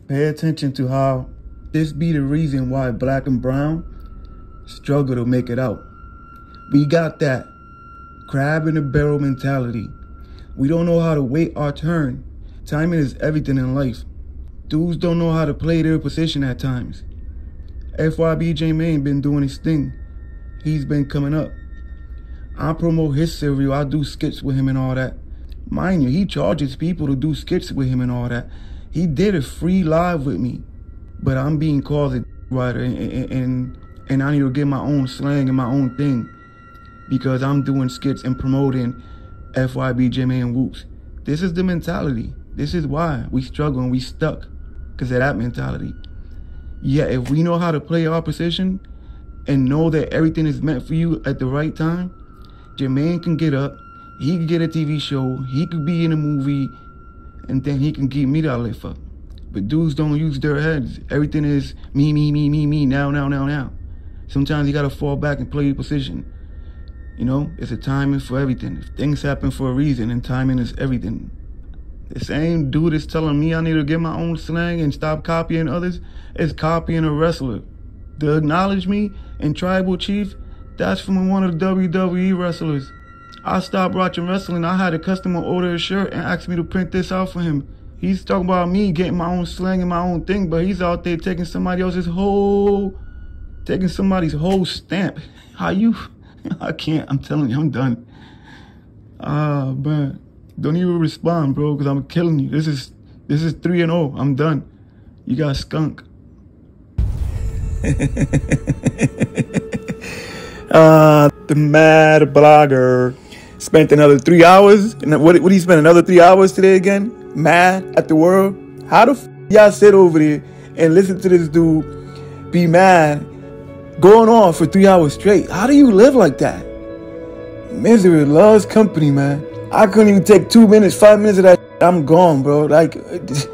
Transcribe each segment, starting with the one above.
Pay attention to how this be the reason why black and brown struggle to make it out. We got that crab in the barrel mentality. We don't know how to wait our turn. Timing is everything in life. Dudes don't know how to play their position at times. Fbg Jmane been doing his thing. He's been coming up. I promote his cereal. I do skits with him and all that. Mind you, he charges people to do skits with him and all that. He did a free live with me. But I'm being called a writer and I need to get my own slang and my own thing. Because I'm doing skits and promoting Fyb Jmane and whoops. This is the mentality. This is why we struggle and we stuck. Because of that mentality. Yeah, if we know how to play our position and know that everything is meant for you at the right time, Jmane can get up, he can get a TV show, he could be in a movie, and then he can keep me that lift up. But dudes don't use their heads. Everything is me, now. Sometimes you gotta fall back and play your position. You know, it's a timing for everything. If things happen for a reason, and timing is everything. The same dude is telling me I need to get my own slang and stop copying others is copying a wrestler. The Acknowledge Me and Tribal Chief, that's from one of the WWE wrestlers. I stopped watching wrestling. I had a customer order a shirt and ask me to print this out for him. He's talking about me getting my own slang and my own thing, but he's out there taking somebody's whole stamp. How you? I can't. I'm telling you, I'm done. Man. Don't even respond, bro, because I'm killing you. This is 3-0. I'm done. You got skunk. The mad blogger spent another 3 hours. And what did he spend another 3 hours today again? Mad at the world? How the f y'all sit over there and listen to this dude be mad going on for 3 hours straight? How do you live like that? Misery loves company, man. I couldn't even take 2 minutes, 5 minutes of that. I'm gone, bro. Like,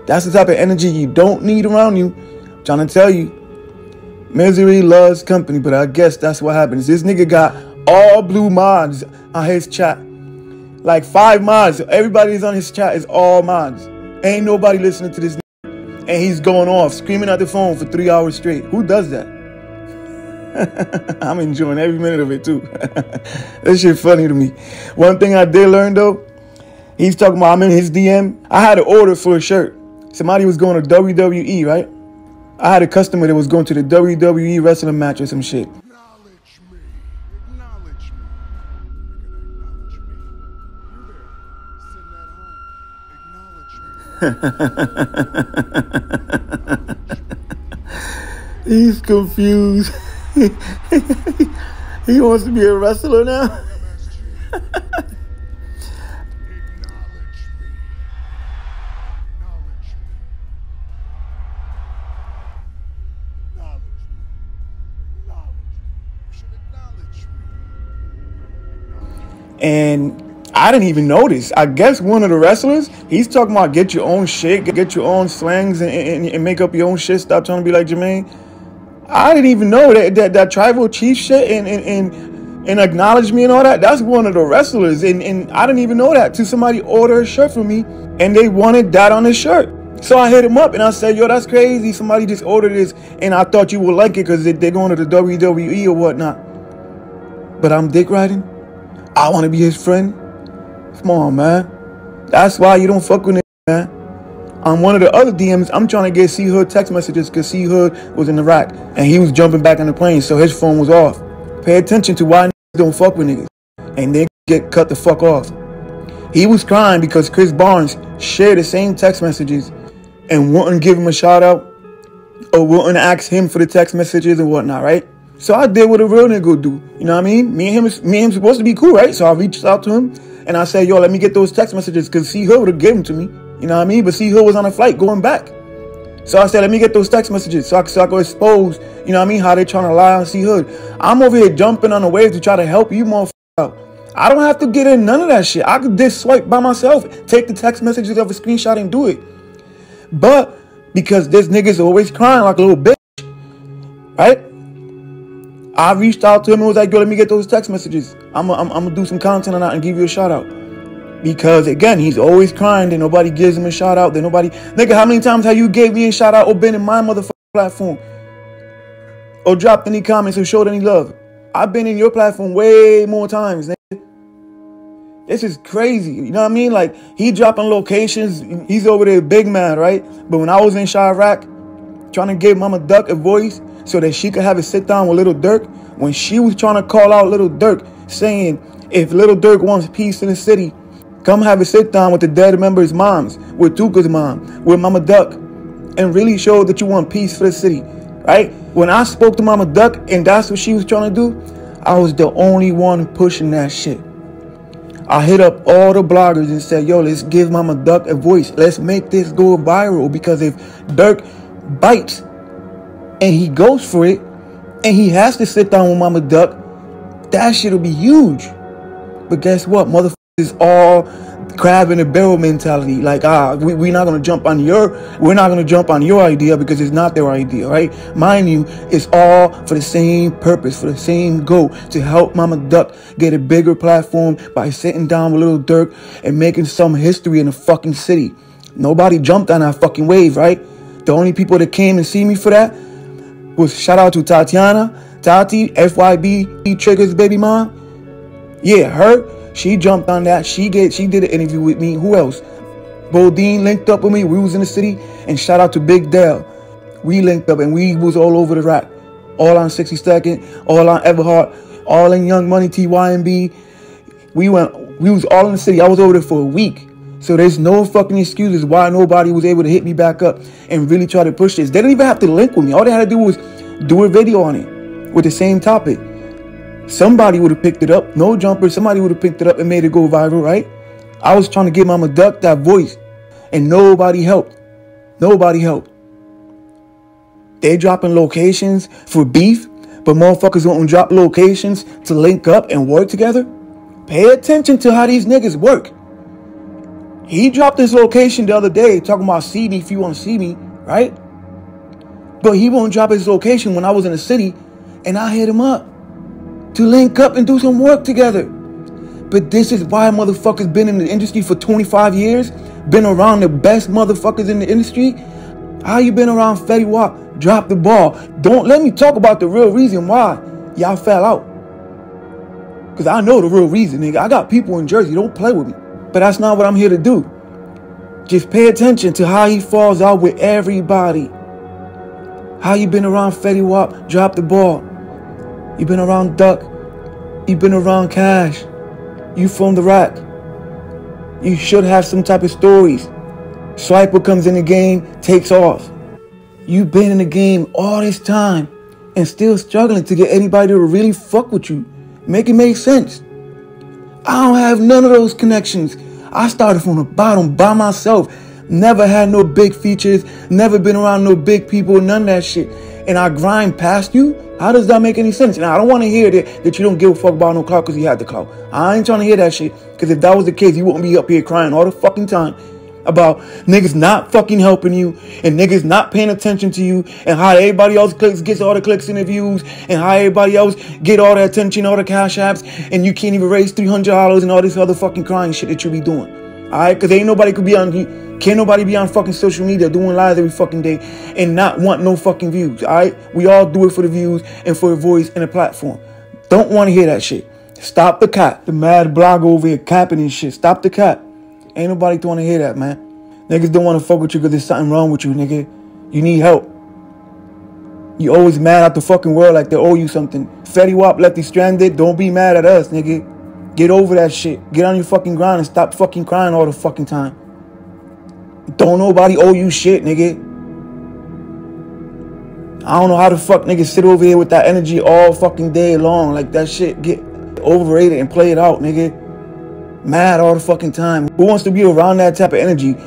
that's the type of energy you don't need around you. I'm trying to tell you. Misery loves company, but I guess that's what happens. This nigga got all blue mods on his chat. Like 5 mods. Everybody's on his chat is all mods. Ain't nobody listening to this nigga. And he's going off, screaming at the phone for 3 hours straight. Who does that? I'm enjoying every minute of it too. That shit funny to me. One thing I did learn though, he's talking about I'm in his DM. I had an order for a shirt. Somebody was going to WWE, right? I had a customer that was going to the WWE wrestling match or some shit. Acknowledge me. Acknowledge me. You're there. Sitting at home. Acknowledge me. He's confused. He wants to be a wrestler now. And I didn't even notice. I guess one of the wrestlers, he's talking about get your own shit, get your own slangs and make up your own shit. Stop trying to be like Jmane. I didn't even know that Tribal Chief shit and Acknowledge Me and all that. That's one of the wrestlers. And I didn't even know that till somebody ordered a shirt for me and they wanted that on the shirt. So I hit him up and I said, yo, that's crazy. Somebody just ordered this and I thought you would like it because they're going to the WWE or whatnot. But I'm dick riding. I want to be his friend. Come on, man. That's why you don't fuck with him, man. On one of the other DMs, I'm trying to get C-Hood text messages because C-Hood was in Iraq and he was jumping back on the plane, so his phone was off. Pay attention to why niggas don't fuck with niggas and they get cut the fuck off. He was crying because Chris Barnes shared the same text messages and wouldn't give him a shout out or wouldn't ask him for the text messages and whatnot, right? So I did what a real nigga would do. You know what I mean? Me and him supposed to be cool, right? So I reached out to him and I said, yo, let me get those text messages because C-Hood would have given them to me. You know what I mean? But C-Hood was on a flight going back. So I said, let me get those text messages so I could expose, you know what I mean, how they trying to lie on C-Hood. I'm over here jumping on the wave to try to help you motherfuckers out. I don't have to get in none of that shit. I could just swipe by myself, take the text messages of a screenshot and do it. But because this nigga's always crying like a little bitch, right? I reached out to him and was like, yo, let me get those text messages. I'm gonna do some content on that and give you a shout out. Because again, he's always crying that nobody gives him a shout out. That nobody, nigga, how many times have you gave me a shout out or been in my motherfucking platform? Or dropped any comments or showed any love? I've been in your platform way more times, nigga. This is crazy. You know what I mean? Like, he dropping locations. He's over there big man, right? But when I was in Chirac, trying to give Mama Duck a voice so that she could have a sit down with Little Durk, when she was trying to call out Little Durk, saying, if Little Durk wants peace in the city, come have a sit down with the dead members' moms, with Tuka's mom, with Mama Duck, and really show that you want peace for the city, right? When I spoke to Mama Duck and that's what she was trying to do, I was the only one pushing that shit. I hit up all the bloggers and said, yo, let's give Mama Duck a voice. Let's make this go viral, because if Durk bites and he goes for it and he has to sit down with Mama Duck, that shit'll be huge. But guess what? Motherfuckers is all crab in a barrel mentality. Like, we're not gonna jump on your idea because it's not their idea, right? Mind you, it's all for the same purpose, for the same goal, to help Mama Duck get a bigger platform by sitting down with Little Durk and making some history in the fucking city. Nobody jumped on that fucking wave, right? The only people that came and see me for that was, shout out to Tatiana, Tati, Fyb Trigger's baby mom. Yeah, her. She jumped on that. She did an interview with me. Who else? Bodine linked up with me. We was in the city. And shout out to Big Dell. We linked up and we was all over the rack. All on 62nd, all on Everhart, all in Young Money, TYMB. We was all in the city. I was over there for a week. So there's no fucking excuses why nobody was able to hit me back up and really try to push this. They didn't even have to link with me. All they had to do was do a video on it with the same topic. Somebody would have picked it up. No jumper. Somebody would have picked it up and made it go viral, right? I was trying to give Mama Duck that voice, and nobody helped. Nobody helped. They dropping locations for beef, but motherfuckers won't drop locations to link up and work together. Pay attention to how these niggas work. He dropped this location the other day talking about see me if you want to see me, right? But he won't drop his location when I was in the city, and I hit him up to link up and do some work together. But this is why motherfuckers been in the industry for 25 years, been around the best motherfuckers in the industry. How you been around Fetty Wap? Drop the ball. Don't let me talk about the real reason why y'all fell out. Because I know the real reason, nigga. I got people in Jersey. Don't play with me. But that's not what I'm here to do. Just pay attention to how he falls out with everybody. How you been around Fetty Wap? Drop the ball. You been around Duck. You been around Cash. You from the rack. You should have some type of stories. Swiper comes in the game, takes off. You been in the game all this time and still struggling to get anybody to really fuck with you. Make it make sense. I don't have none of those connections. I started from the bottom by myself. Never had no big features. Never been around no big people. None of that shit. And I grind past you? How does that make any sense? Now, I don't want to hear that you don't give a fuck about no clout because you had the clout. I ain't trying to hear that shit. Because if that was the case, you wouldn't be up here crying all the fucking time about niggas not fucking helping you and niggas not paying attention to you and how everybody else gets all the clicks and the views and how everybody else get all the attention, all the cash apps, and you can't even raise $300 and all this other fucking crying shit that you be doing. Alright? Because ain't nobody could be on, can't nobody be on fucking social media doing lives every fucking day and not want no fucking views. Alright? We all do it for the views and for the voice and the platform. Don't want to hear that shit. Stop the cap. The mad blogger over here capping and shit. Stop the cap. Ain't nobody want to hear that, man. Niggas don't want to fuck with you because there's something wrong with you, nigga. You need help. You always mad at the fucking world like they owe you something. Fetty Wap left you stranded. Don't be mad at us, nigga. Get over that shit. Get on your fucking grind and stop fucking crying all the fucking time. Don't nobody owe you shit, nigga. I don't know how the fuck niggas sit over here with that energy all fucking day long. Like that shit get overrated and play it out, nigga. Mad all the fucking time. Who wants to be around that type of energy?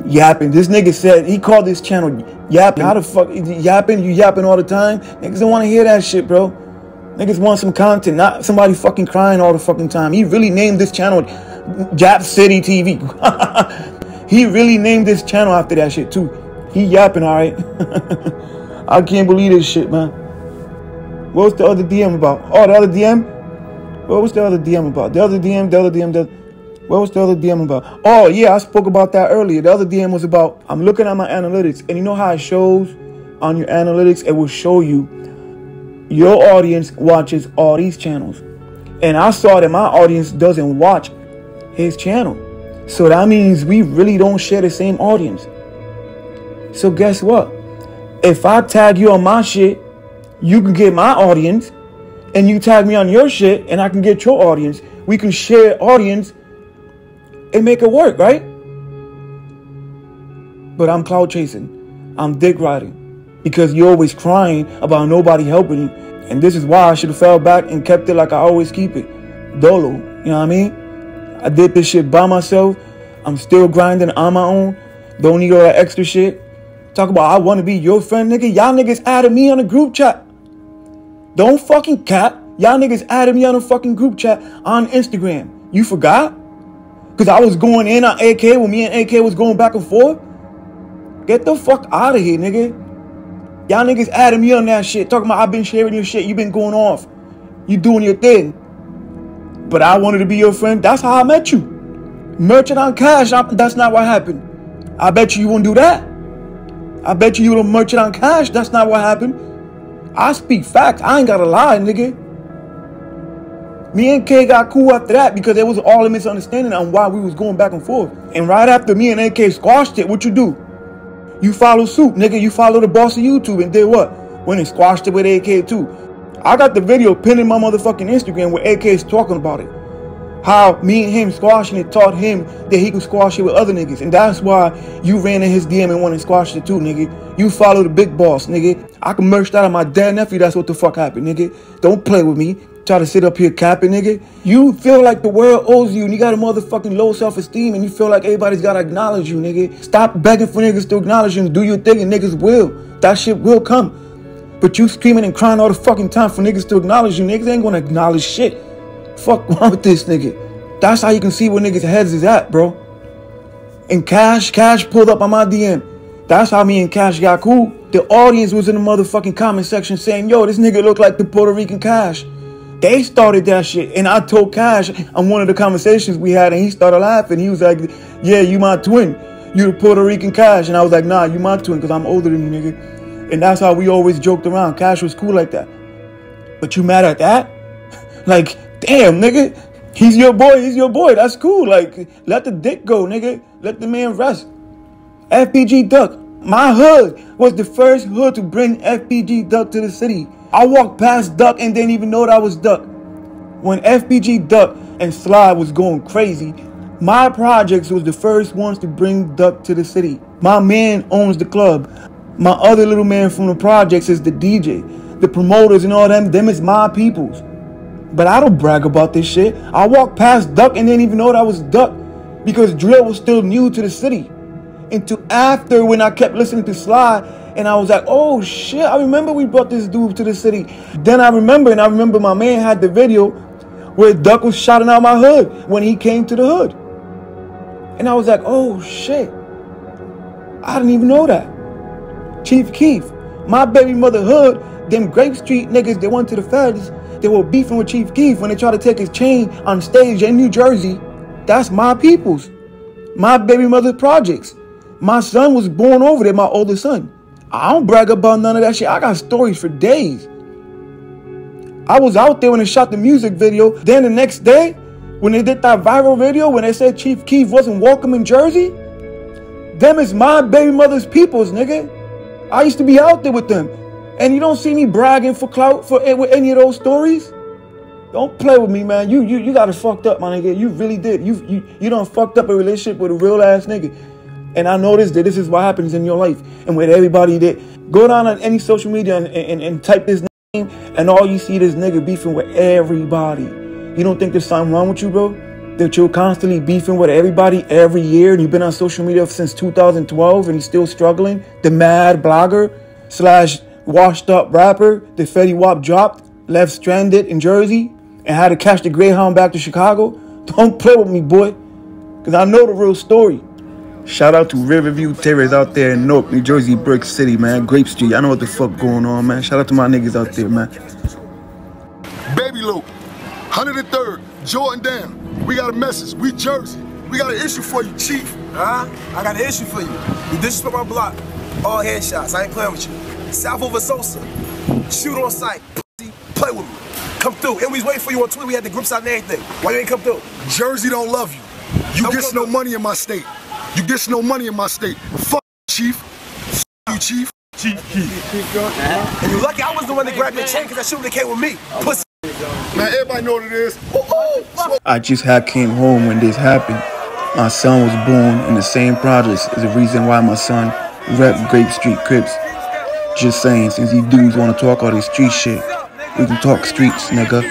Yapping. This nigga said, he called this channel yapping. How the fuck yapping? You yapping all the time? Niggas don't want to hear that shit, bro. Niggas want some content, not somebody fucking crying all the fucking time. He really named this channel Jap City TV. He really named this channel after that shit too. He yapping, alright. I can't believe this shit, man. What's the other DM about? Oh, the other DM? What was the other DM about? The other DM. What was the other DM about? Oh, yeah, I spoke about that earlier. The other DM was about, I'm looking at my analytics, and you know how it shows on your analytics, it will show you your audience watches all these channels. And I saw that my audience doesn't watch his channel. So that means we really don't share the same audience. So guess what? If I tag you on my shit, you can get my audience, and you tag me on your shit, and I can get your audience. We can share audience and make it work, right? But I'm cloud chasing. I'm dick riding. Because you're always crying about nobody helping you. And this is why I should have fell back and kept it like I always keep it. Dolo. You know what I mean? I did this shit by myself. I'm still grinding on my own. Don't need all that extra shit. Talk about I want to be your friend, nigga. Y'all niggas added me on a group chat. Don't fucking cap. Y'all niggas added me on a fucking group chat on Instagram. You forgot? Because I was going in on AK when me and AK was going back and forth. Get the fuck out of here, nigga. Y'all niggas added me on that shit. Talking about I've been sharing your shit. You been going off. You doing your thing. But I wanted to be your friend. That's how I met you. Merchant on Cash. That's not what happened. I bet you won't do that. I bet you don't merchant on Cash. That's not what happened. I speak facts. I ain't gotta lie, nigga. Me and K got cool after that because there was all a misunderstanding on why we was going back and forth. And right after me and AK squashed it, what you do? You follow suit, nigga. You follow the boss of YouTube and did what? Went and squashed it with AK too. I got the video pinned in my motherfucking Instagram where AK is talking about it. How me and him squashing it taught him that he could squash it with other niggas. And that's why you ran in his DM and went and squashed it too, nigga. You follow the big boss, nigga. I can merch that on my dead nephew. That's what the fuck happened, nigga. Don't play with me. Try to sit up here capping, nigga. You feel like the world owes you and you got a motherfucking low self-esteem and you feel like everybody's got to acknowledge you, nigga. Stop begging for niggas to acknowledge you and do your thing and niggas will. That shit will come. But you screaming and crying all the fucking time for niggas to acknowledge you. Niggas ain't gonna acknowledge shit. Fuck wrong with this nigga. That's how you can see where niggas' heads is at, bro. And Cash pulled up on my DM. That's how me and Cash got cool. The audience was in the motherfucking comment section saying, yo, this nigga look like the Puerto Rican Cash. They started that shit. And I told Cash on one of the conversations we had and he started laughing. He was like, yeah, you my twin. You the Puerto Rican Cash. And I was like, nah, you my twin because I'm older than you, nigga. And that's how we always joked around. Cash was cool like that. But you mad at that? Like, damn, nigga. He's your boy. That's cool. Like, let the dick go, nigga. Let the man rest. Fbg Duck. My hood was the first hood to bring Fbg Duck to the city. I walked past Duck and didn't even know that was Duck. When Fbg Duck and Sly was going crazy, my projects was the first ones to bring Duck to the city. My man owns the club. My other little man from the projects is the DJ. The promoters and all them is my peoples. But I don't brag about this shit. I walked past Duck and didn't even know that was Duck because drill was still new to the city. Until after when I kept listening to Sly and I was like, oh shit, I remember we brought this dude to the city. Then I remember my man had the video where Duck was shouting out my hood when he came to the hood. And I was like, oh shit, I didn't even know that. Chief Keefe, my baby mother hood, them Grape Street niggas, they went to the feds. They were beefing with Chief Keefe when they tried to take his chain on stage in New Jersey. That's my peoples. My baby mother's projects. My son was born over there, my oldest son. I don't brag about none of that shit. I got stories for days. I was out there when they shot the music video. Then the next day, when they did that viral video, when they said Chief Keefe wasn't welcome in Jersey, them is my baby mother's peoples, nigga. I used to be out there with them. And you don't see me bragging for clout with any of those stories. Don't play with me, man. You got it fucked up, my nigga. You really did. You done fucked up a relationship with a real ass nigga. And I noticed that this is what happens in your life and with everybody that go down on any social media and type this name and all you see this nigga beefing with everybody. You don't think there's something wrong with you, bro? That you're constantly beefing with everybody every year and you've been on social media since 2012 and you're still struggling? The mad blogger / washed up rapper that Fetty Wap dropped, left stranded in Jersey and had to catch the Greyhound back to Chicago? Don't play with me, boy, because I know the real story. Shout out to Riverview Terrace out there in Newark, New Jersey, Brick City, man. Grape Street. I know what the fuck going on, man. Shout out to my niggas out there, man. Baby Luke, 103rd, Jordan down. We got a message. We Jersey. We got an issue for you, Chief. Huh? I got an issue for you. You disrespect my block. All headshots. I ain't playing with you. South over Sosa. Shoot on sight. Pussy. Play with me. Come through. And we was waiting for you on Twitter. We had the groups out and everything. Why you ain't come through? Jersey don't love you. You get no money in my state. You get no money in my state. Fuck Chief. Fuck you, Chief. Chief. And you lucky I was the one that grabbed your chain because that shit would have came with me. Pussy. Man, everybody know what it is. I just came home when this happened. My son was born in the same projects as the reason why my son rep Grape Street Crips. Just saying, since these dudes want to talk all this street shit, we can talk streets, nigga.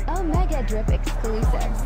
Omegadrip exclusives.